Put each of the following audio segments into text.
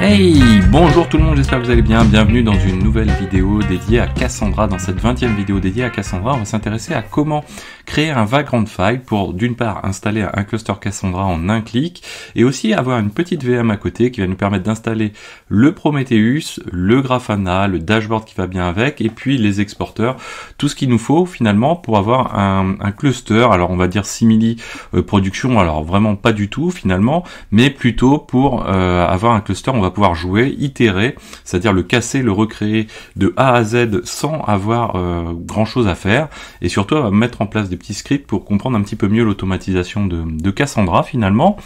Hey, bonjour tout le monde, j'espère que vous allez bien, bienvenue dans une nouvelle vidéo dédiée à Cassandra. Dans cette 20e vidéo dédiée à Cassandra, on va s'intéresser à comment créer un vagrant file pour d'une part installer un cluster Cassandra en un clic et aussi avoir une petite VM à côté qui va nous permettre d'installer le Prometheus, le Grafana, le dashboard qui va bien avec et puis les exporteurs, tout ce qu'il nous faut finalement pour avoir un cluster, alors on va dire simili production, alors vraiment pas du tout finalement, mais plutôt pour avoir un cluster, on va pouvoir jouer, itérer, c'est-à-dire le casser, le recréer de A à Z sans avoir grand chose à faire, et surtout mettre en place des petits scripts pour comprendre un petit peu mieux l'automatisation de Cassandra finalement.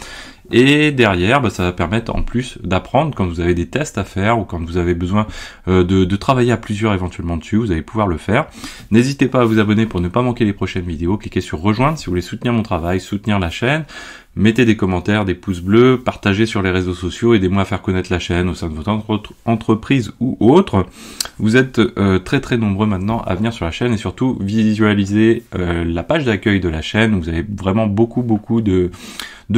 Et derrière, ça va permettre en plus d'apprendre quand vous avez des tests à faire ou quand vous avez besoin de travailler à plusieurs éventuellement dessus, vous allez pouvoir le faire. N'hésitez pas à vous abonner pour ne pas manquer les prochaines vidéos, cliquez sur rejoindre si vous voulez soutenir mon travail, soutenir la chaîne. Mettez des commentaires, des pouces bleus, partagez sur les réseaux sociaux, aidez-moi à faire connaître la chaîne au sein de votre entreprise ou autre. Vous êtes très nombreux maintenant à venir sur la chaîne et surtout visualiser la page d'accueil de la chaîne où vous avez vraiment beaucoup de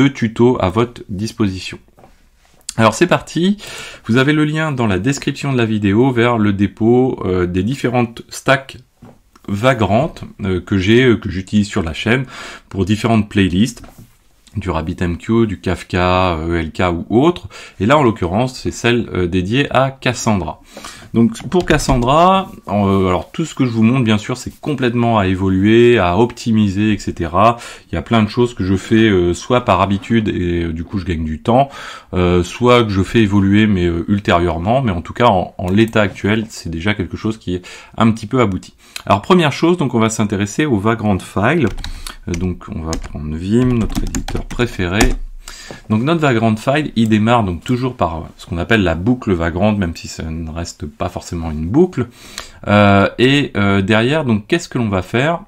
tutos à votre disposition. Alors c'est parti, vous avez le lien dans la description de la vidéo vers le dépôt des différentes stacks vagrantes que j'utilise sur la chaîne pour différentes playlists, du RabbitMQ, du Kafka, ELK ou autre, et là en l'occurrence c'est celle dédiée à Cassandra. Donc pour Cassandra, alors tout ce que je vous montre bien sûr c'est complètement à évoluer, à optimiser, etc. Il y a plein de choses que je fais soit par habitude et du coup je gagne du temps, soit que je fais évoluer mais ultérieurement, mais en tout cas en l'état actuel c'est déjà quelque chose qui est un petit peu abouti. Alors première chose, donc on va s'intéresser au vagrant file. Donc on va prendre Vim, notre éditeur préféré. Donc notre vagrant file, il démarre donc toujours par ce qu'on appelle la boucle vagrante, même si ça ne reste pas forcément une boucle. Derrière, donc qu'est-ce que l'on va faire?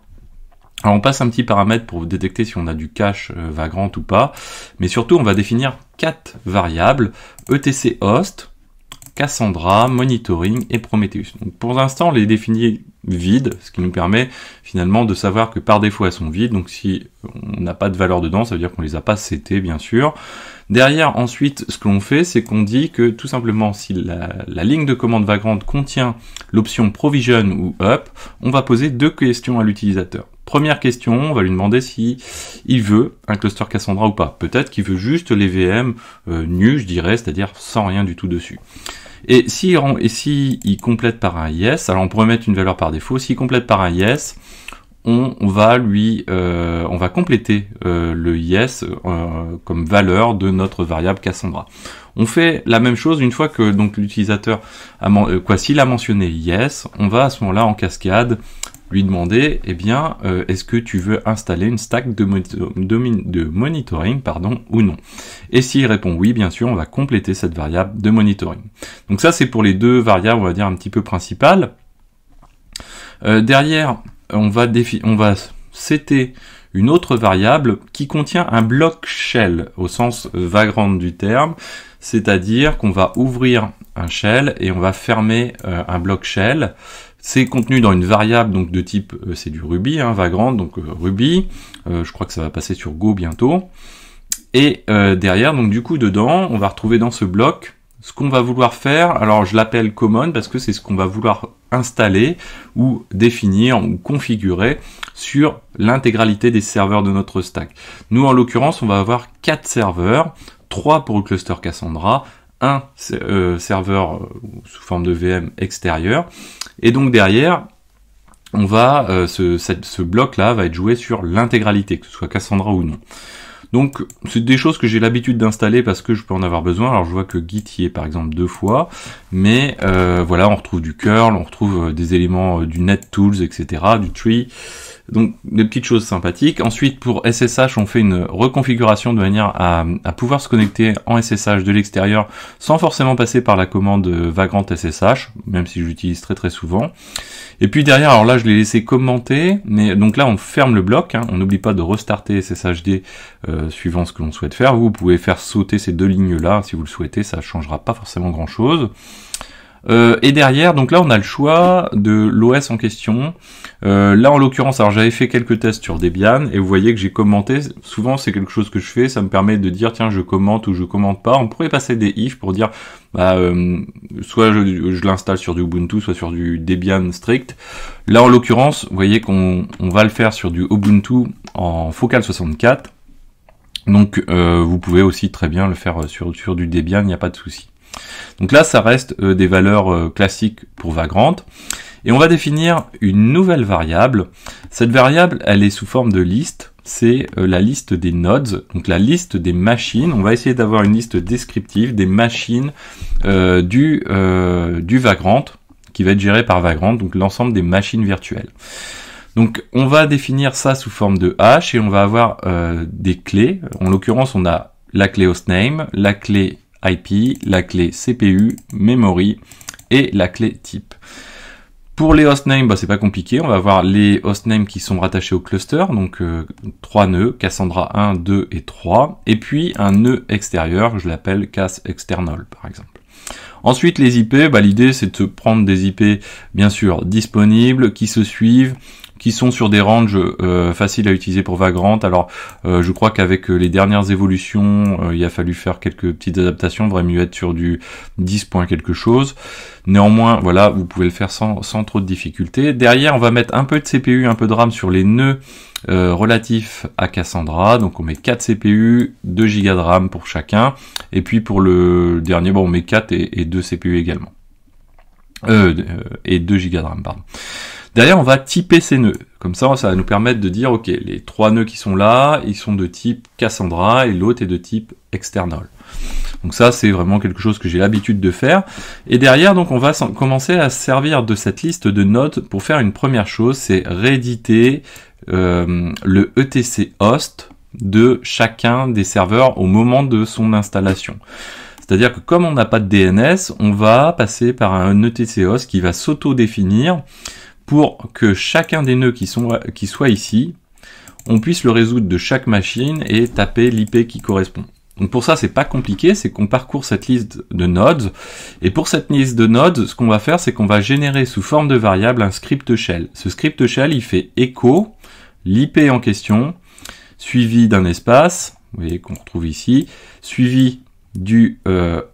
Alors on passe un petit paramètre pour détecter si on a du cache vagrant ou pas, mais surtout on va définir 4 variables, etc host, Cassandra, monitoring et Prometheus. Donc pour l'instant on les définit vides, ce qui nous permet finalement de savoir que par défaut elles sont vides, donc si on n'a pas de valeur dedans, ça veut dire qu'on les a pas setés bien sûr. Derrière ensuite ce que l'on fait c'est qu'on dit que tout simplement si la ligne de commande vagrante contient l'option provision ou up, on va poser 2 questions à l'utilisateur. Première question, on va lui demander si il veut un cluster Cassandra ou pas. Peut-être qu'il veut juste les VM nus, je dirais, c'est-à-dire sans rien du tout dessus. Et si il complète par un yes, alors on pourrait mettre une valeur par défaut. S'il complète par un yes, on va compléter le yes comme valeur de notre variable Cassandra. On fait la même chose une fois que donc l'utilisateur s'il a mentionné yes, on va à ce moment-là en cascade lui demander, est-ce que tu veux installer une stack de monitoring, ou non. Et s'il répond oui, bien sûr, on va compléter cette variable de monitoring. Donc ça, c'est pour les 2 variables, on va dire, un petit peu principales. Derrière, on va setter une autre variable qui contient un bloc shell, au sens vagrant du terme, c'est-à-dire qu'on va ouvrir un shell et on va fermer un bloc shell. C'est contenu dans une variable donc de type, c'est du Ruby, vagrant, donc Ruby, je crois que ça va passer sur Go bientôt. Et derrière, donc du coup dedans, on va retrouver dans ce bloc ce qu'on va vouloir faire. Alors je l'appelle common parce que c'est ce qu'on va vouloir installer ou définir ou configurer sur l'intégralité des serveurs de notre stack. Nous en l'occurrence, on va avoir 4 serveurs, 3 pour le cluster Cassandra, un serveur sous forme de VM extérieur, et donc derrière on va ce bloc là va être joué sur l'intégralité, que ce soit Cassandra ou non. Donc c'est des choses que j'ai l'habitude d'installer parce que je peux en avoir besoin. Alors je vois que Git y est par exemple 2 fois, mais voilà, on retrouve du curl, on retrouve des éléments du NetTools, etc., du tree. Donc des petites choses sympathiques. Ensuite pour SSH on fait une reconfiguration de manière à pouvoir se connecter en SSH de l'extérieur sans forcément passer par la commande vagrant SSH, même si je l'utilise très souvent. Et puis derrière, alors là je l'ai laissé commenter, mais donc là on ferme le bloc, on n'oublie pas de restarter SSHD suivant ce que l'on souhaite faire. Vous pouvez faire sauter ces 2 lignes là si vous le souhaitez, ça ne changera pas forcément grand chose. Et derrière, donc là on a le choix de l'OS en question. Là en l'occurrence, alors j'avais fait quelques tests sur Debian et vous voyez que j'ai commenté. Souvent c'est quelque chose que je fais, ça me permet de dire tiens je commente ou je commente pas. On pourrait passer des if pour dire bah, soit je l'installe sur du Ubuntu, soit sur du Debian strict. Là en l'occurrence, vous voyez qu'on va le faire sur du Ubuntu en Focal 64. Donc vous pouvez aussi très bien le faire sur du Debian, il n'y a pas de souci. Donc là, ça reste des valeurs classiques pour Vagrant. Et on va définir une nouvelle variable. Cette variable, elle est sous forme de liste. C'est la liste des nodes, donc la liste des machines. On va essayer d'avoir une liste descriptive des machines du Vagrant, qui va être gérée par Vagrant, donc l'ensemble des machines virtuelles. Donc on va définir ça sous forme de hash et on va avoir des clés. En l'occurrence, on a la clé hostname, la clé IP, la clé CPU, memory et la clé type. Pour les hostnames, bah, c'est pas compliqué, on va avoir les hostnames qui sont rattachés au cluster, donc 3 nœuds, Cassandra 1, 2 et 3, et puis un nœud extérieur, je l'appelle Cass External par exemple. Ensuite les IP, bah, l'idée c'est de prendre des IP bien sûr disponibles, qui se suivent, qui sont sur des ranges faciles à utiliser pour Vagrant. Alors je crois qu'avec les dernières évolutions, il a fallu faire quelques petites adaptations, il vaudrait mieux être sur du 10 point quelque chose. Néanmoins, voilà, vous pouvez le faire sans trop de difficultés. Derrière, on va mettre un peu de CPU, un peu de RAM sur les nœuds relatifs à Cassandra. Donc on met 4 CPU, 2 Go de RAM pour chacun. Et puis pour le dernier, bon, on met 4 et 2 CPU également. Et 2 Go de RAM, pardon. Derrière, on va typer ces nœuds. Comme ça va nous permettre de dire, ok, les 3 nœuds qui sont là, ils sont de type Cassandra et l'autre est de type external. Donc ça, c'est vraiment quelque chose que j'ai l'habitude de faire. Et derrière, donc, on va commencer à servir de cette liste de nodes pour faire une première chose, c'est rééditer le etc host de chacun des serveurs au moment de son installation. C'est-à-dire que comme on n'a pas de DNS, on va passer par un etc host qui va s'auto-définir pour que chacun des nœuds qui soit ici, on puisse le résoudre de chaque machine et taper l'IP qui correspond. Donc pour ça, c'est pas compliqué, c'est qu'on parcourt cette liste de nodes, et pour cette liste de nodes, ce qu'on va faire, c'est qu'on va générer sous forme de variable un script shell. Ce script shell, il fait écho l'IP en question, suivi d'un espace, vous voyez qu'on retrouve ici, suivi du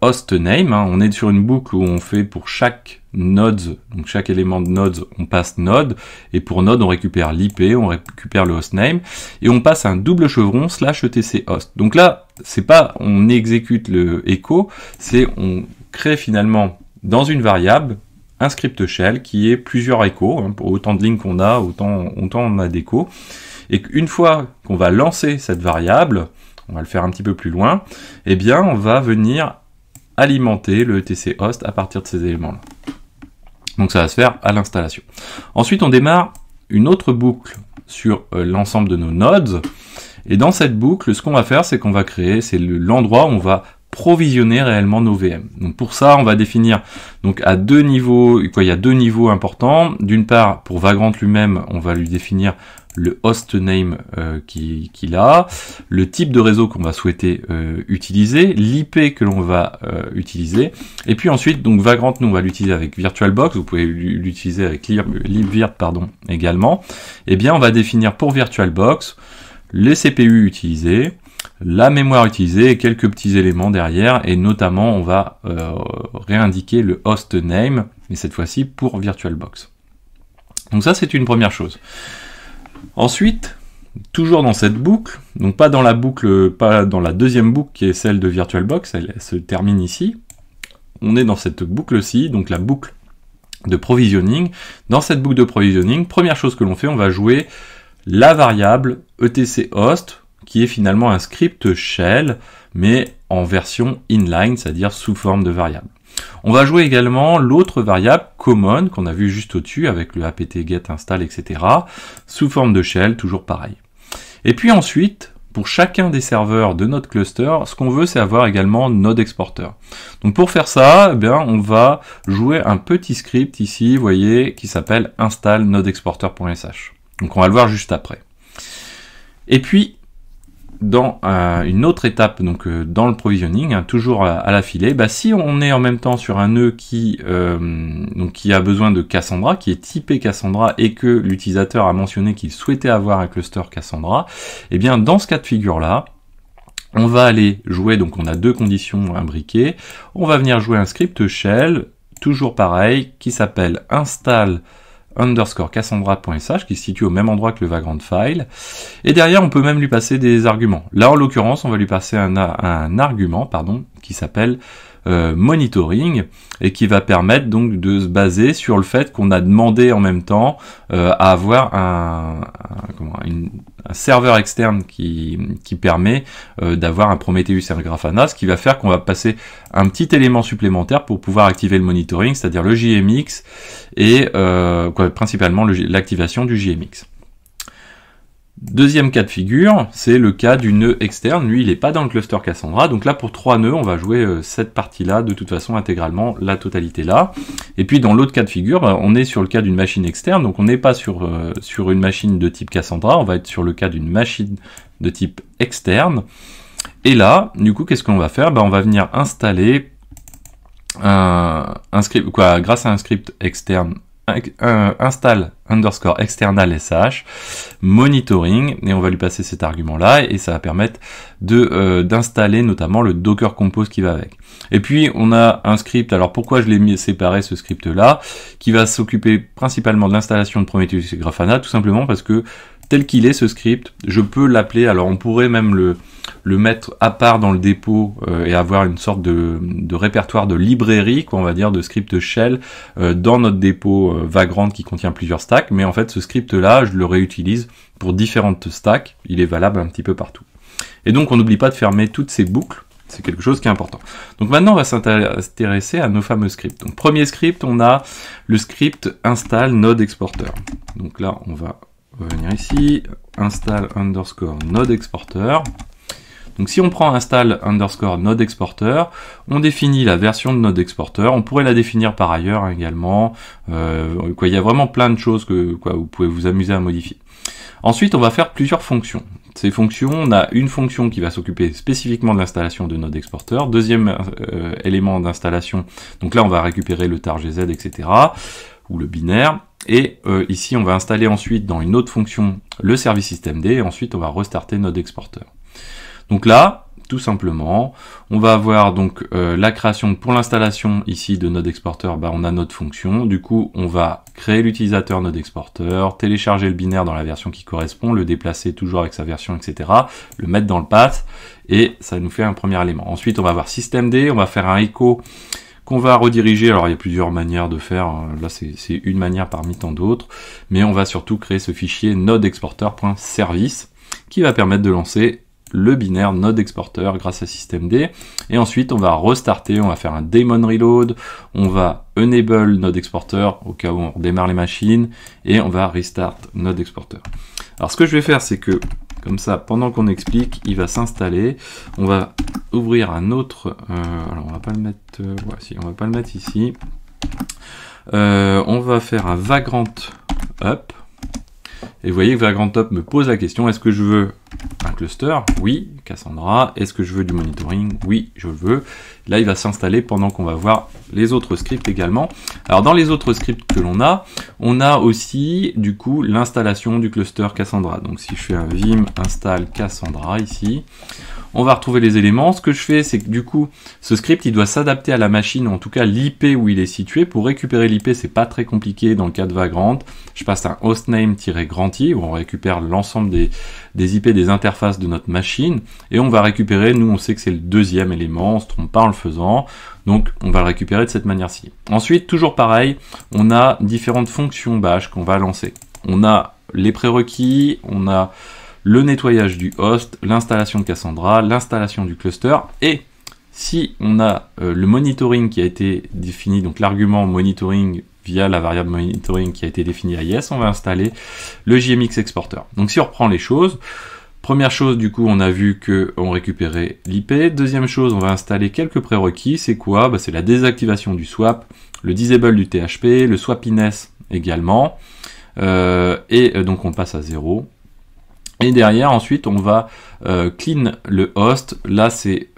host name, hein. On est sur une boucle où on fait pour chaque node, donc chaque élément de node, on passe node, et pour node, on récupère l'IP, on récupère le host name, et on passe un double chevron / etc host. Donc là, c'est pas on exécute le echo, c'est on crée finalement dans une variable un script shell qui est plusieurs échos, hein, pour autant de lignes qu'on a, autant on a d'échos, et qu'une fois qu'on va lancer cette variable, on va le faire un petit peu plus loin, eh bien on va venir alimenter le etc host à partir de ces éléments-là. Donc ça va se faire à l'installation. Ensuite on démarre une autre boucle sur l'ensemble de nos nodes, et dans cette boucle, ce qu'on va faire, c'est qu'on va créer, c'est l'endroit où on va provisionner réellement nos VM. Donc pour ça, on va définir donc à deux niveaux, quoi, il y a deux niveaux importants. D'une part, pour Vagrant lui-même, on va lui définir le host name qu'il a, le type de réseau qu'on va souhaiter utiliser, l'IP que l'on va utiliser, et puis ensuite, donc Vagrant, nous on va l'utiliser avec VirtualBox, vous pouvez l'utiliser avec libvirt également. Et bien, on va définir pour VirtualBox les CPU utilisés, la mémoire utilisée et quelques petits éléments derrière, et notamment on va réindiquer le host name, mais cette fois-ci pour VirtualBox. Donc ça c'est une première chose. Ensuite, toujours dans cette boucle, donc pas dans la boucle, pas dans la deuxième boucle qui est celle de VirtualBox, elle se termine ici. On est dans cette boucle-ci, donc la boucle de provisioning. Dans cette boucle de provisioning, première chose que l'on fait, on va jouer la variable etc host, qui est finalement un script shell, mais en version inline, c'est-à-dire sous forme de variable. On va jouer également l'autre variable common qu'on a vu juste au-dessus avec le apt get install, etc. sous forme de shell, toujours pareil. Et puis ensuite, pour chacun des serveurs de notre cluster, ce qu'on veut, c'est avoir également node exporter. Donc pour faire ça, eh bien, on va jouer un petit script ici, vous voyez, qui s'appelle install nodeexporter.sh. Donc on va le voir juste après. Et puis, dans une autre étape, donc dans le provisioning, hein, toujours à l'affilée, bah, si on est en même temps sur un nœud qui a besoin de Cassandra, qui est typé Cassandra, et que l'utilisateur a mentionné qu'il souhaitait avoir un cluster Cassandra, et bien dans ce cas de figure-là, on va aller jouer, donc on a deux conditions imbriquées, on va venir jouer un script shell, toujours pareil, qui s'appelle install _cassandra.sh, qui se situe au même endroit que le vagrant file, et derrière on peut même lui passer des arguments. Là en l'occurrence on va lui passer un argument qui s'appelle monitoring, et qui va permettre donc de se baser sur le fait qu'on a demandé en même temps à avoir un serveur externe qui permet d'avoir un Prometheus et un Grafana, ce qui va faire qu'on va passer un petit élément supplémentaire pour pouvoir activer le monitoring, c'est-à-dire le JMX et principalement l'activation du JMX. Deuxième cas de figure, c'est le cas du nœud externe. Lui, il n'est pas dans le cluster Cassandra. Donc là, pour 3 nœuds, on va jouer cette partie-là, de toute façon, intégralement, la totalité là. Et puis, dans l'autre cas de figure, bah, on est sur le cas d'une machine externe. Donc, on n'est pas sur une machine de type Cassandra. On va être sur le cas d'une machine de type externe. Et là, du coup, qu'est-ce qu'on va faire? Bah, on va venir installer un script, grâce à un script externe, install _external sh monitoring, et on va lui passer cet argument là, et ça va permettre d'installer notamment le Docker Compose qui va avec. Et puis on a un script, alors pourquoi je l'ai mis séparé ce script là, qui va s'occuper principalement de l'installation de Prometheus et Grafana, tout simplement parce que tel qu'il est ce script, je peux l'appeler, alors on pourrait même le mettre à part dans le dépôt et avoir une sorte de répertoire de librairie, on va dire, de script shell dans notre dépôt Vagrant qui contient plusieurs stacks, mais en fait ce script là, je le réutilise pour différentes stacks, il est valable un petit peu partout. Et donc on n'oublie pas de fermer toutes ces boucles, c'est quelque chose qui est important. Donc maintenant on va s'intéresser à nos fameux scripts. Donc premier script, on a le script install node exporter. Donc là on va revenir ici, install _node exporter. Donc si on prend install _node exporter, on définit la version de node exporter. On pourrait la définir par ailleurs également. Il y a vraiment plein de choses que vous pouvez vous amuser à modifier. Ensuite, on va faire plusieurs fonctions. Ces fonctions, on a une fonction qui va s'occuper spécifiquement de l'installation de node exporter. Deuxième élément d'installation, donc là on va récupérer le tar gz, etc. ou le binaire. Et ici, on va installer ensuite dans une autre fonction le service systemd, et ensuite on va restarter node exporter. Donc là, tout simplement, on va avoir donc la création pour l'installation ici de node exporter, bah, on a notre fonction. Du coup, on va créer l'utilisateur node exporter, télécharger le binaire dans la version qui correspond, le déplacer toujours avec sa version, etc. Le mettre dans le path, et ça nous fait un premier élément. Ensuite, on va avoir systemd, on va faire un echo qu'on va rediriger. Alors il y a plusieurs manières de faire, là c'est une manière parmi tant d'autres, mais on va surtout créer ce fichier node exporter.service qui va permettre de lancer le binaire node exporter grâce à systemd, et ensuite on va restarter, on va faire un daemon reload, on va enable node exporter au cas où on redémarre les machines, et on va restart node exporter. Alors ce que je vais faire, c'est que comme ça, pendant qu'on explique, il va s'installer. On va ouvrir un autre. Alors on va pas le mettre. Voici, on va pas le mettre ici. On va faire un vagrant up. Et vous voyez que vagrant up me pose la question, est-ce que je veux un cluster? Oui, Cassandra. Est-ce que je veux du monitoring? Oui, je le veux. Là, il va s'installer pendant qu'on va voir les autres scripts également. Alors, dans les autres scripts que on a aussi, du coup, l'installation du cluster Cassandra. Donc, si je fais un vim install Cassandra ici, on va retrouver les éléments. Ce que je fais, c'est que du coup, ce script, il doit s'adapter à la machine, en tout cas l'IP où il est situé. Pour récupérer l'IP, c'est pas très compliqué dans le cas de Vagrant. Je passe un hostname-granty où on récupère l'ensemble des IP des interfaces de notre machine, et on va récupérer, nous on sait que c'est le deuxième élément, on se trompe pas en le faisant, donc on va le récupérer de cette manière-ci. Ensuite, toujours pareil, on a différentes fonctions bash qu'on va lancer. On a les prérequis, on a le nettoyage du host, l'installation de Cassandra, l'installation du cluster, et si on a le monitoring qui a été défini, donc l'argument monitoring via la variable monitoring qui a été définie à yes, on va installer le JMX exporter. Donc si on reprend les choses, première chose, du coup, on a vu qu'on récupérait l'IP. Deuxième chose, on va installer quelques prérequis. C'est quoi? Bah, c'est la désactivation du swap, le disable du THP, le swapiness également, et donc on passe à 0. Et derrière, ensuite, on va clean le host. Là, c'est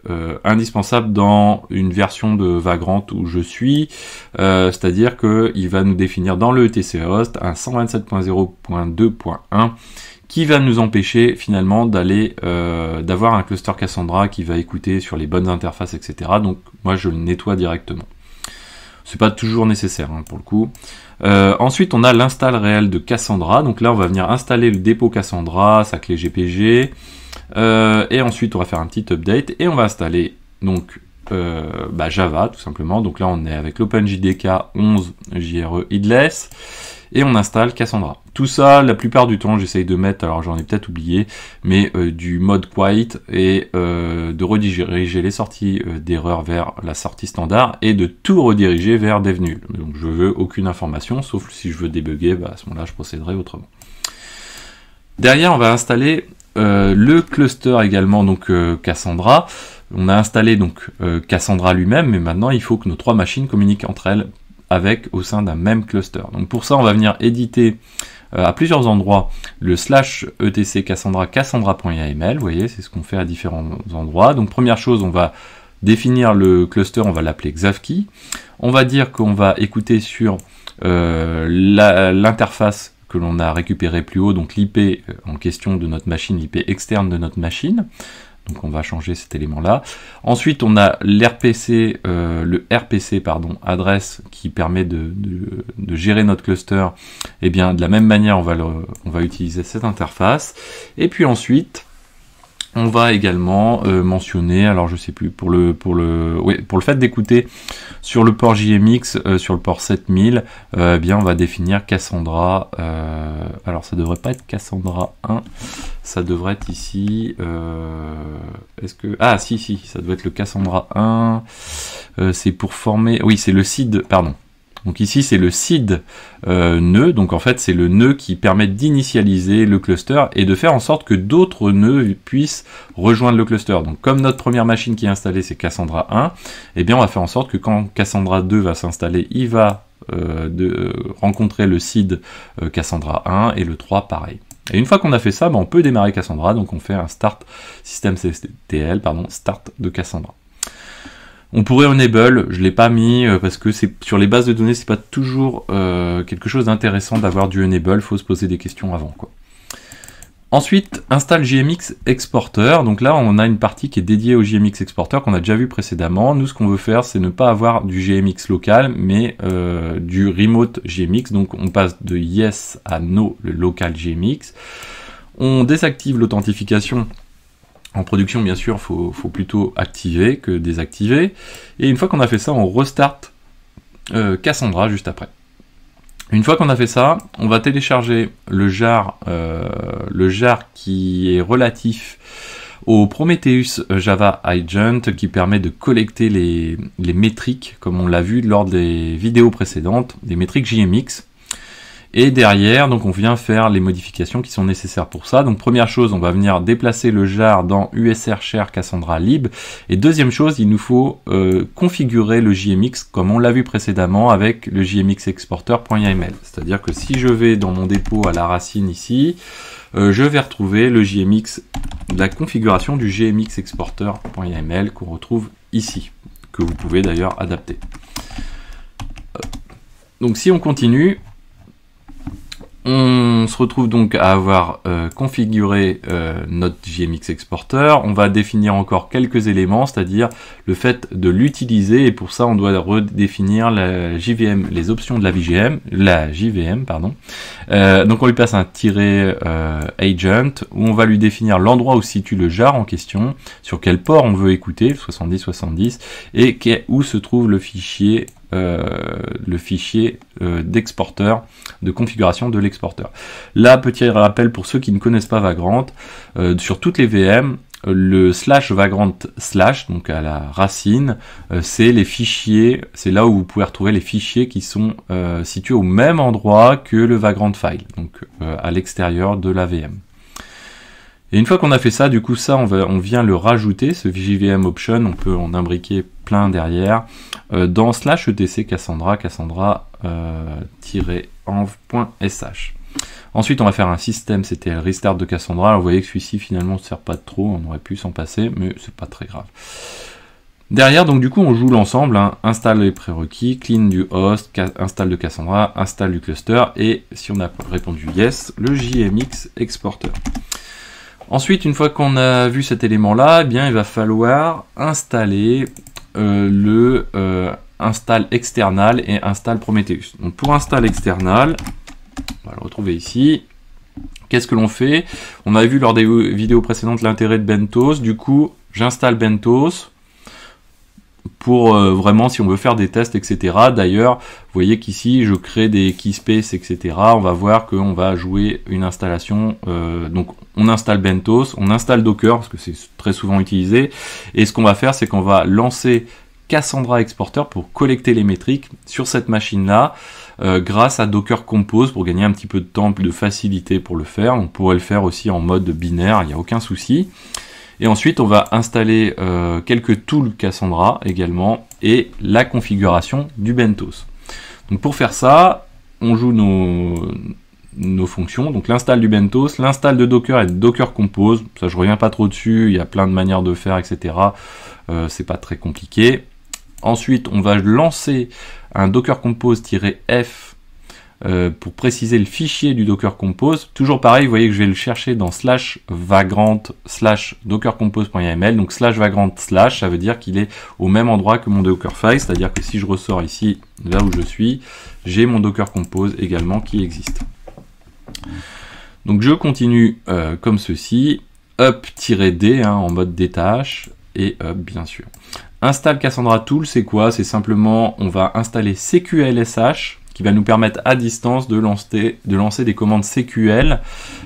indispensable dans une version de Vagrant où je suis. C'est-à-dire qu'il va nous définir dans le etc host un 127.0.2.1 qui va nous empêcher finalement d'aller d'avoir un cluster Cassandra qui va écouter sur les bonnes interfaces, etc. Donc, moi, je le nettoie directement. C'est pas toujours nécessaire hein, pour le coup. Ensuite, on a l'install réel de Cassandra. Donc là, on va venir installer le dépôt Cassandra, sa clé GPG. Et ensuite, on va faire un petit update et on va installer donc Java tout simplement. Donc là, on est avec l'OpenJDK 11 JRE headless et on installe Cassandra. Tout ça, la plupart du temps, j'essaye de mettre, alors j'en ai peut-être oublié, mais du mode quiet et de rediriger les sorties d'erreur vers la sortie standard et de tout rediriger vers dev-nul. Donc je veux aucune information, sauf si je veux débugger, à ce moment-là, je procéderai autrement. Derrière, on va installer le cluster également, donc Cassandra. On a installé donc Cassandra lui-même, mais maintenant il faut que nos 3 machines communiquent entre elles au sein d'un même cluster. Donc pour ça, on va venir éditer à plusieurs endroits le /etc cassandra.yml. Vous voyez, c'est ce qu'on fait à différents endroits. Donc première chose, on va définir le cluster, on va l'appeler Xavkey. On va dire qu'on va écouter sur l'interface que l'on a récupérée plus haut, donc l'IP en question de notre machine, l'IP externe de notre machine. Donc on va changer cet élément-là. Ensuite, on a le RPC adresse qui permet de gérer notre cluster. Et bien de la même manière, on va utiliser cette interface. Et puis ensuite, on va également mentionner, alors je sais plus, pour le fait d'écouter sur le port JMX, sur le port 7000, bien on va définir Cassandra, alors ça devrait pas être Cassandra 1, ça devrait être ici, est-ce que, ah si, ça doit être le Cassandra 1, c'est pour former, oui c'est le seed, pardon. Donc ici c'est le seed nœud, donc en fait c'est le nœud qui permet d'initialiser le cluster et de faire en sorte que d'autres nœuds puissent rejoindre le cluster. Donc comme notre première machine qui est installée c'est Cassandra 1, eh bien on va faire en sorte que quand Cassandra 2 va s'installer, il va rencontrer le seed Cassandra 1 et le 3 pareil. Et une fois qu'on a fait ça, on peut démarrer Cassandra, donc on fait un start systemctl, start de Cassandra. On pourrait enable, je l'ai pas mis parce que c'est sur les bases de données, c'est pas toujours quelque chose d'intéressant d'avoir du enable, faut se poser des questions avant quoi. Ensuite, installe JMX Exporter. Donc là, on a une partie qui est dédiée au JMX Exporter qu'on a déjà vu précédemment. Nous, ce qu'on veut faire, c'est ne pas avoir du JMX local, mais du remote JMX. Donc on passe de yes à no, le local JMX. On désactive l'authentification. En production, bien sûr, faut plutôt activer que désactiver. Et une fois qu'on a fait ça, on restart Cassandra juste après. Une fois qu'on a fait ça, on va télécharger le jar qui est relatif au Prometheus Java Agent qui permet de collecter les métriques, comme on l'a vu lors des vidéos précédentes, des métriques JMX. Et derrière, donc on vient faire les modifications qui sont nécessaires pour ça. Donc première chose, on va venir déplacer le jar dans USR share Cassandra lib. Et deuxième chose, il nous faut configurer le JMX comme on l'a vu précédemment avec le JMX exporter.yml. C'est-à-dire que si je vais dans mon dépôt à la racine ici, je vais retrouver le JMX, la configuration du JMX exporter.yml qu'on retrouve ici, que vous pouvez d'ailleurs adapter. Donc si on continue, on se retrouve donc à avoir configuré notre JMX Exporter. On va définir encore quelques éléments, c'est-à-dire le fait de l'utiliser, et pour ça on doit redéfinir la JVM, les options de la JVM, pardon. Donc on lui passe un agent où on va lui définir l'endroit où se situe le jar en question, sur quel port on veut écouter, 70-70, et où se trouve le fichier d'exporteur, de configuration de l'exporteur. Là, petit rappel pour ceux qui ne connaissent pas Vagrant, sur toutes les VM, le /vagrant/, donc à la racine, c'est les fichiers, c'est là où vous pouvez retrouver les fichiers qui sont situés au même endroit que le Vagrant file, donc à l'extérieur de la VM. Et une fois qu'on a fait ça, du coup ça on vient le rajouter, ce JVM option, on peut en imbriquer plein derrière, dans /etc Cassandra, Cassandra-env.sh. Ensuite, on va faire un système, c'était le restart de Cassandra. Alors, vous voyez que celui-ci, finalement, ne sert pas trop, on aurait pu s'en passer, mais c'est pas très grave. Derrière, donc du coup, on joue l'ensemble, hein. Installe les prérequis, clean du host, install de Cassandra, install du cluster, et si on a répondu yes, le JMX exporter. Ensuite, une fois qu'on a vu cet élément-là, eh bien, il va falloir installer install external et install Prometheus. Donc pour install external, on va le retrouver ici. Qu'est-ce que l'on fait? On avait vu lors des vidéos précédentes l'intérêt de Bentos. Du coup, j'installe Bentos pour vraiment si on veut faire des tests, etc. D'ailleurs, vous voyez qu'ici, je crée des keyspace, etc. On va voir qu'on va jouer une installation. Donc, on installe Bentos, on installe Docker, parce que c'est très souvent utilisé. Et ce qu'on va faire, c'est qu'on va lancer Cassandra Exporter pour collecter les métriques sur cette machine-là, grâce à Docker Compose, pour gagner un petit peu de temps, plus de facilité pour le faire. On pourrait le faire aussi en mode binaire, il n'y a aucun souci. Et ensuite, on va installer quelques tools Cassandra également et la configuration du Bentos. Donc pour faire ça, on joue nos fonctions. Donc l'install du Bentos, l'install de Docker et de Docker Compose. Ça, je reviens pas trop dessus. Il y a plein de manières de faire, etc. C'est pas très compliqué. Ensuite, on va lancer un Docker Compose-F pour préciser le fichier du Docker Compose. Toujours pareil, vous voyez que je vais le chercher dans /vagrant/dockercompose.yml. Donc /vagrant/, ça veut dire qu'il est au même endroit que mon Dockerfile, c'est-à-dire que si je ressors ici, là où je suis, j'ai mon Docker Compose également qui existe. Donc je continue comme ceci, up-d en mode détache, et up bien sûr. Install Cassandra Tool, c'est quoi? C'est simplement, on va installer CQLSH, qui va nous permettre à distance de lancer des commandes CQL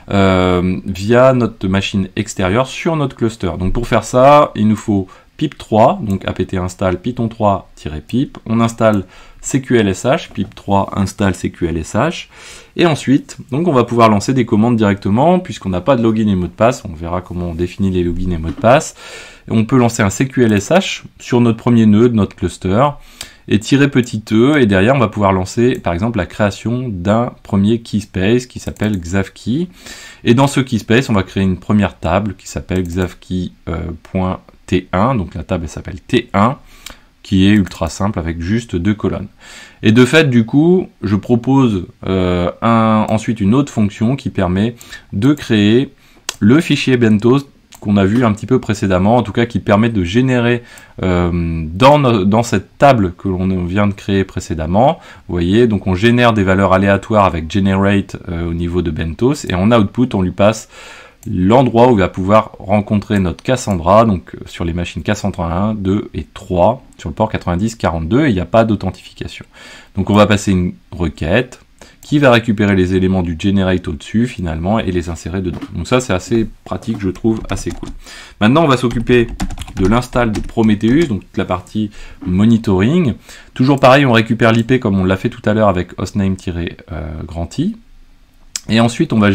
via notre machine extérieure sur notre cluster. Donc pour faire ça, il nous faut pip3, donc apt install python3-pip, on installe CQLSH, pip3 install CQLSH, et ensuite, donc on va pouvoir lancer des commandes directement, puisqu'on n'a pas de login et mot de passe, on verra comment on définit les logins et mots de passe. On peut lancer un CQLSH sur notre premier nœud de notre cluster, et tirer petit e, et derrière on va pouvoir lancer par exemple la création d'un premier keyspace qui s'appelle xavkey, et dans ce keyspace on va créer une première table qui s'appelle xavkey.t1, donc la table elle s'appelle T1, qui est ultra simple avec juste 2 colonnes. Et de fait du coup je propose ensuite une autre fonction qui permet de créer le fichier Bentos qu'on a vu un petit peu précédemment, en tout cas qui permet de générer dans cette table que l'on vient de créer précédemment. Vous voyez, donc on génère des valeurs aléatoires avec generate au niveau de Bentos, et en output on lui passe l'endroit où il va pouvoir rencontrer notre Cassandra, donc sur les machines Cassandra 1, 2 et 3, sur le port 9042, et il n'y a pas d'authentification. Donc on va passer une requête qui va récupérer les éléments du generate au-dessus finalement et les insérer dedans. Donc ça c'est assez pratique, je trouve assez cool. Maintenant on va s'occuper de l'install de Prometheus, donc toute la partie monitoring. Toujours pareil, on récupère l'IP comme on l'a fait tout à l'heure avec hostname-granty. Et ensuite on va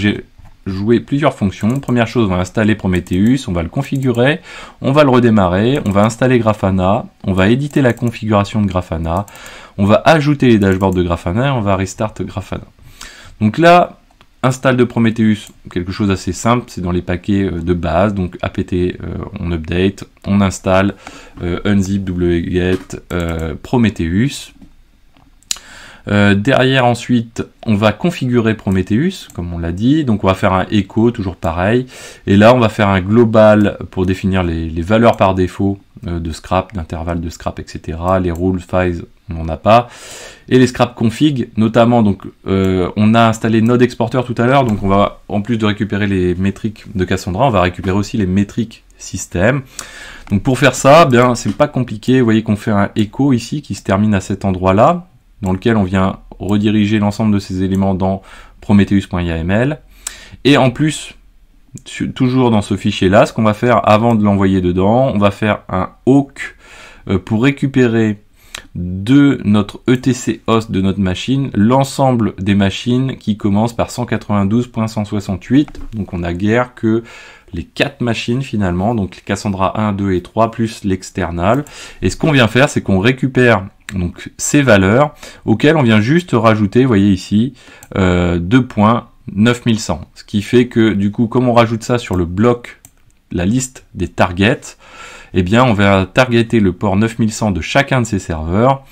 jouer plusieurs fonctions. Première chose, on va installer Prometheus, on va le configurer, on va le redémarrer, on va installer Grafana, on va éditer la configuration de Grafana, on va ajouter les dashboards de Grafana et on va restart Grafana. Donc là, install de Prometheus, quelque chose d'assez simple, c'est dans les paquets de base, donc apt on update, on installe unzip wget Prometheus. Derrière ensuite on va configurer Prometheus comme on l'a dit, donc on va faire un echo toujours pareil, et là on va faire un global pour définir les valeurs par défaut de scrap, d'intervalle de scrap, etc. Les rules files on n'en a pas, et les scrap config notamment, donc on a installé Node Exporter tout à l'heure, donc on va en plus de récupérer les métriques de Cassandra, on va récupérer aussi les métriques système. Donc pour faire ça, bien c'est pas compliqué, vous voyez qu'on fait un echo ici qui se termine à cet endroit là, dans lequel on vient rediriger l'ensemble de ces éléments dans prometheus.yml. Et en plus, toujours dans ce fichier-là, ce qu'on va faire avant de l'envoyer dedans, on va faire un awk pour récupérer de notre etc host de notre machine, l'ensemble des machines qui commencent par 192.168. Donc on n'a guère que les 4 machines finalement, donc Cassandra 1, 2 et 3 plus l'external. Et ce qu'on vient faire, c'est qu'on récupère donc ces valeurs auxquelles on vient juste rajouter, vous voyez ici, 2 points 9100. Ce qui fait que du coup, comme on rajoute ça sur le bloc, la liste des targets, eh bien on va targeter le port 9100 de chacun de ces serveurs.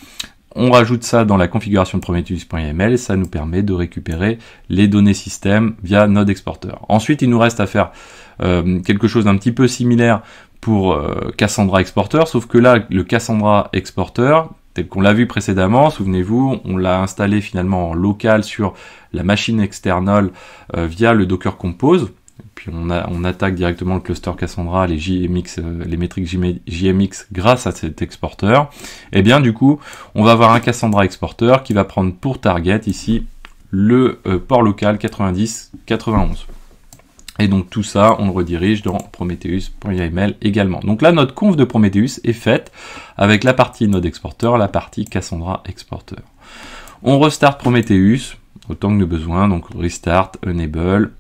On rajoute ça dans la configuration de Prometheus.yml et ça nous permet de récupérer les données système via Node Exporter. Ensuite, il nous reste à faire quelque chose d'un petit peu similaire pour Cassandra Exporter, sauf que là, le Cassandra Exporter, tel qu'on l'a vu précédemment, souvenez-vous, on l'a installé finalement en local sur la machine external via le Docker Compose. Puis on attaque directement le cluster Cassandra, les JMX, les métriques JMX grâce à cet exporteur. Et bien du coup, on va avoir un Cassandra exporteur qui va prendre pour target ici le port local 90-91. Et donc tout ça, on le redirige dans Prometheus.yml également. Donc là, notre conf de Prometheus est faite avec la partie Node Exporter, la partie Cassandra Exporter. On restart Prometheus autant que de besoin, donc restart, enable.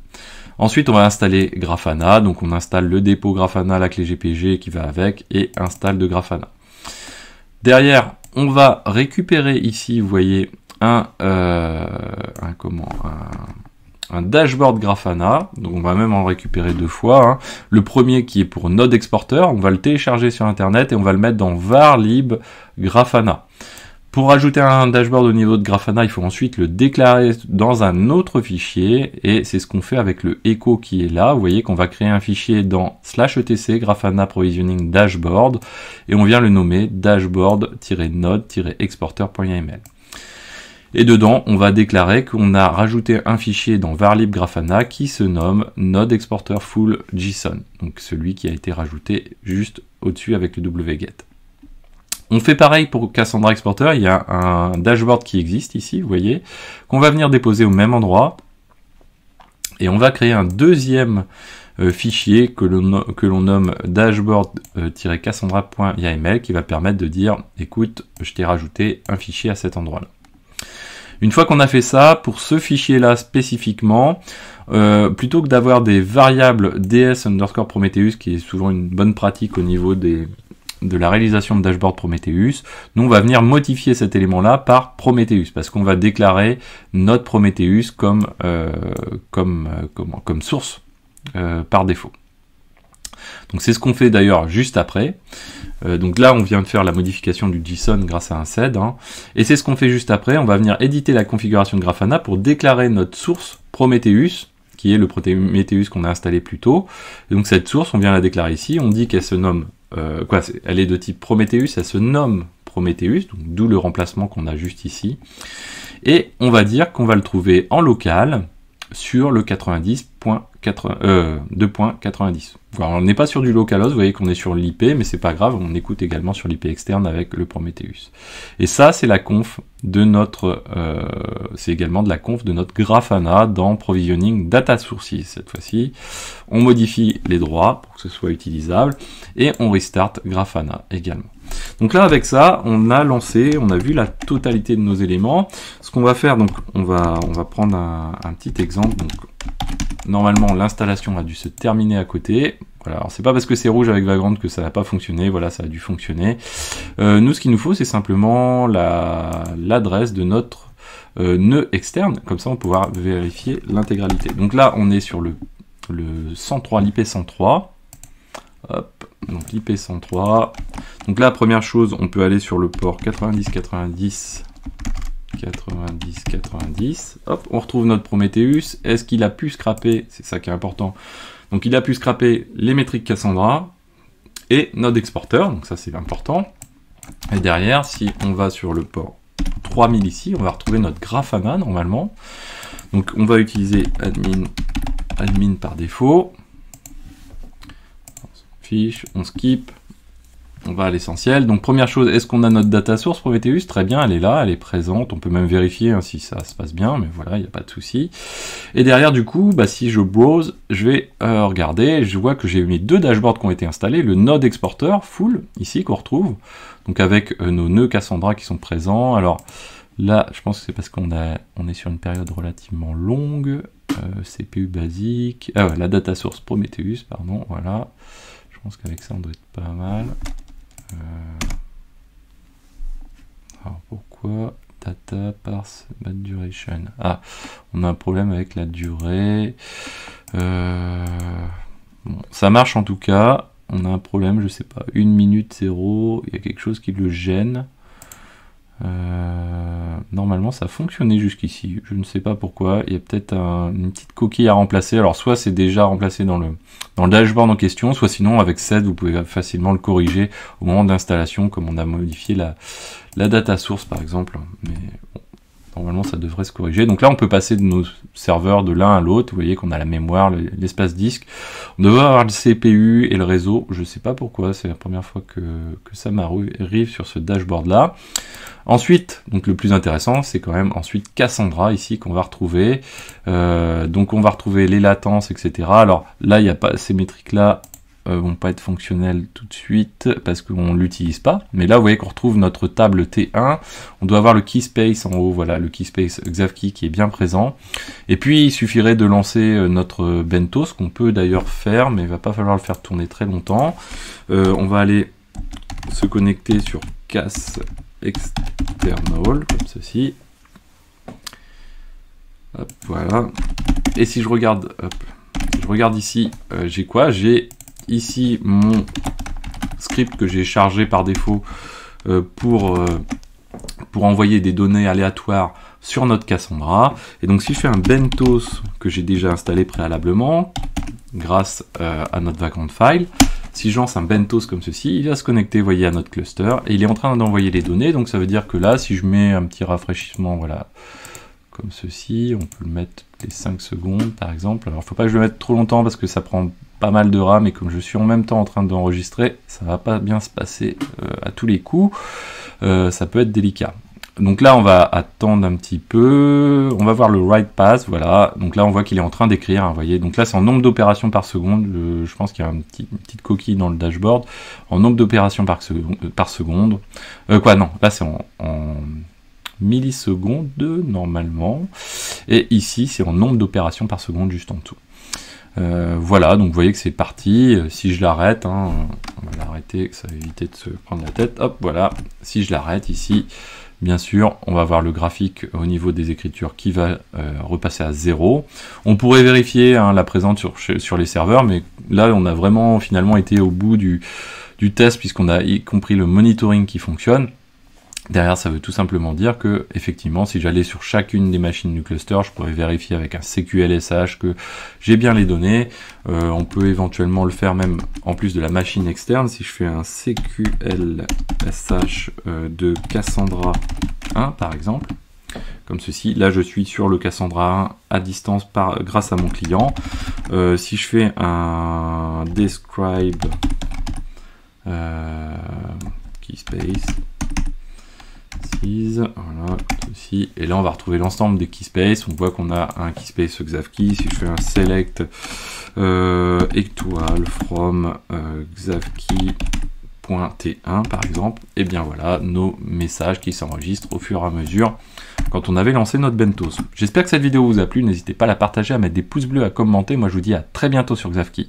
Ensuite, on va installer Grafana, donc on installe le dépôt Grafana, la clé GPG qui va avec, et install de Grafana. Derrière, on va récupérer ici, vous voyez, un dashboard Grafana, donc on va même en récupérer deux fois. Hein. Le premier qui est pour Node Exporter, on va le télécharger sur Internet et on va le mettre dans varlib Grafana. Pour ajouter un dashboard au niveau de Grafana, il faut ensuite le déclarer dans un autre fichier, et c'est ce qu'on fait avec le echo qui est là. Vous voyez qu'on va créer un fichier dans /etc Grafana Provisioning Dashboard, et on vient le nommer dashboard-node-exporter.yml. Et dedans, on va déclarer qu'on a rajouté un fichier dans varlib Grafana qui se nomme Node Exporter Full JSON, donc celui qui a été rajouté juste au-dessus avec le wget. On fait pareil pour Cassandra Exporter, il y a un dashboard qui existe ici, vous voyez, qu'on va venir déposer au même endroit, et on va créer un deuxième fichier que l'on nomme dashboard-cassandra.yml qui va permettre de dire, écoute, je t'ai rajouté un fichier à cet endroit-là. Une fois qu'on a fait ça, pour ce fichier-là spécifiquement, plutôt que d'avoir des variables ds_prometheus, qui est souvent une bonne pratique au niveau de la réalisation de dashboard Prometheus, nous on va venir modifier cet élément-là par Prometheus, parce qu'on va déclarer notre Prometheus comme source par défaut. Donc c'est ce qu'on fait d'ailleurs juste après. Donc là on vient de faire la modification du JSON grâce à un sed, hein, et c'est ce qu'on fait juste après. On va venir éditer la configuration de Grafana pour déclarer notre source Prometheus, qui est le Prometheus qu'on a installé plus tôt. Et donc cette source, on vient la déclarer ici, on dit qu'elle se nomme elle est de type Prometheus, elle se nomme Prometheus, donc d'où le remplacement qu'on a juste ici. Et on va dire qu'on va le trouver en local sur le 2.90. Alors, on n'est pas sur du localhost, vous voyez qu'on est sur l'IP, mais c'est pas grave, on écoute également sur l'IP externe avec le Prometheus. Et ça, c'est la conf de notre, c'est également de la conf de notre Grafana dans Provisioning Data Sources. Cette fois-ci, on modifie les droits pour que ce soit utilisable et on restart Grafana également. Donc là, avec ça, on a lancé, on a vu la totalité de nos éléments. Ce qu'on va faire, donc, on va prendre un petit exemple. Donc, normalement, l'installation a dû se terminer à côté. Voilà, alors c'est pas parce que c'est rouge avec Vagrant que ça n'a pas fonctionné. Voilà, ça a dû fonctionner. Nous, ce qu'il nous faut, c'est simplement l'adresse de notre nœud externe. Comme ça, on va pouvoir vérifier l'intégralité. Donc là, on est sur le 103, l'IP 103. Hop, donc l'IP 103. Donc là, première chose, on peut aller sur le port 90-90. 90-90. Hop, on retrouve notre Prometheus. Est-ce qu'il a pu scraper? C'est ça qui est important. Donc il a pu scraper les métriques Cassandra et Node Exporter. Donc ça, c'est important. Et derrière, si on va sur le port 3000 ici, on va retrouver notre Grafana normalement. Donc on va utiliser admin par défaut. Fiche, on skip, on va à l'essentiel. Donc première chose, est-ce qu'on a notre data source Prometheus? Très bien, elle est là, elle est présente. On peut même vérifier hein, si ça se passe bien, mais voilà, il n'y a pas de souci. Et derrière, du coup, bah, si je browse, je vais regarder. Je vois que j'ai mis deux dashboards qui ont été installés. Le Node Exporter full, ici, qu'on retrouve. Donc avec nos nœuds Cassandra qui sont présents. Alors là, je pense que c'est parce qu'on est sur une période relativement longue. CPU basique. Ah ouais, la data source Prometheus, pardon, voilà. Je pense qu'avec ça, on doit être pas mal. Alors pourquoi data parse bad duration. Ah, on a un problème avec la durée. Bon, ça marche en tout cas. On a un problème, je sais pas, 1 minute 0, il y a quelque chose qui le gêne. Normalement ça fonctionnait jusqu'ici, je ne sais pas pourquoi. Il y a peut-être une petite coquille à remplacer. Alors soit c'est déjà remplacé dans le dashboard en question, soit sinon avec SED vous pouvez facilement le corriger au moment d'installation, comme on a modifié la data source par exemple. Mais bon, normalement ça devrait se corriger. Donc là on peut passer de nos serveurs de l'un à l'autre. Vous voyez qu'on a la mémoire, l'espace disque. On devrait avoir le CPU et le réseau. Je ne sais pas pourquoi, c'est la première fois que ça m'arrive sur ce dashboard là. Ensuite, donc le plus intéressant, c'est quand même ensuite Cassandra ici qu'on va retrouver. Donc on va retrouver les latences, etc. Alors là, il n'y a pas ces métriques là vont pas être fonctionnelles tout de suite parce qu'on l'utilise pas. Mais là, vous voyez qu'on retrouve notre table T1. On doit avoir le key space en haut. Voilà, le key space Xavkey qui est bien présent. Et puis il suffirait de lancer notre bento, ce qu'on peut d'ailleurs faire, mais il va pas falloir le faire tourner très longtemps. On va aller se connecter sur Cass external comme ceci. Hop, voilà. Et si je regarde, ici, j'ai quoi? J'ai ici mon script que j'ai chargé par défaut pour envoyer des données aléatoires sur notre Cassandra. Et donc si je fais un bentos que j'ai déjà installé préalablement grâce à notre vagrant file, si je lance un bentos comme ceci, il va se connecter, voyez, à notre cluster, et il est en train d'envoyer les données. Donc ça veut dire que là, si je mets un petit rafraîchissement, voilà, comme ceci, on peut le mettre les 5 secondes par exemple. Alors il ne faut pas que je le mette trop longtemps parce que ça prend pas mal de RAM, et comme je suis en même temps en train d'enregistrer, ça va pas bien se passer à tous les coups. Ça peut être délicat. Donc là, on va attendre un petit peu. On va voir le write path, voilà. Donc là, on voit qu'il est en train d'écrire, hein, vous voyez. Donc là, c'est en nombre d'opérations par seconde. Je pense qu'il y a une petite coquille dans le dashboard. En nombre d'opérations par seconde. Non, là, c'est en millisecondes, normalement. Et ici, c'est en nombre d'opérations par seconde, juste en dessous. Voilà, donc vous voyez que c'est parti. Si je l'arrête, hein, on va l'arrêter, ça va éviter de se prendre la tête. Hop, voilà. Si je l'arrête ici, bien sûr, on va voir le graphique au niveau des écritures qui va repasser à 0. On pourrait vérifier la présence sur les serveurs, mais là, on a vraiment finalement été au bout du test, puisqu'on a y compris le monitoring qui fonctionne. Derrière, ça veut tout simplement dire que, effectivement, si j'allais sur chacune des machines du cluster, je pourrais vérifier avec un CQLSH que j'ai bien les données. On peut éventuellement le faire même en plus de la machine externe. Si je fais un CQLSH de Cassandra 1, par exemple, comme ceci, là je suis sur le Cassandra 1 à distance grâce à mon client. Si je fais un describe keyspace, voilà, ceci, et là on va retrouver l'ensemble des keyspace. On voit qu'on a un keyspace Xavkey. Si je fais un select étoile from Xavkey.t1 par exemple, et bien voilà nos messages qui s'enregistrent au fur et à mesure quand on avait lancé notre bentos. J'espère que cette vidéo vous a plu. N'hésitez pas à la partager, à mettre des pouces bleus, à commenter. Moi je vous dis à très bientôt sur Xavkey.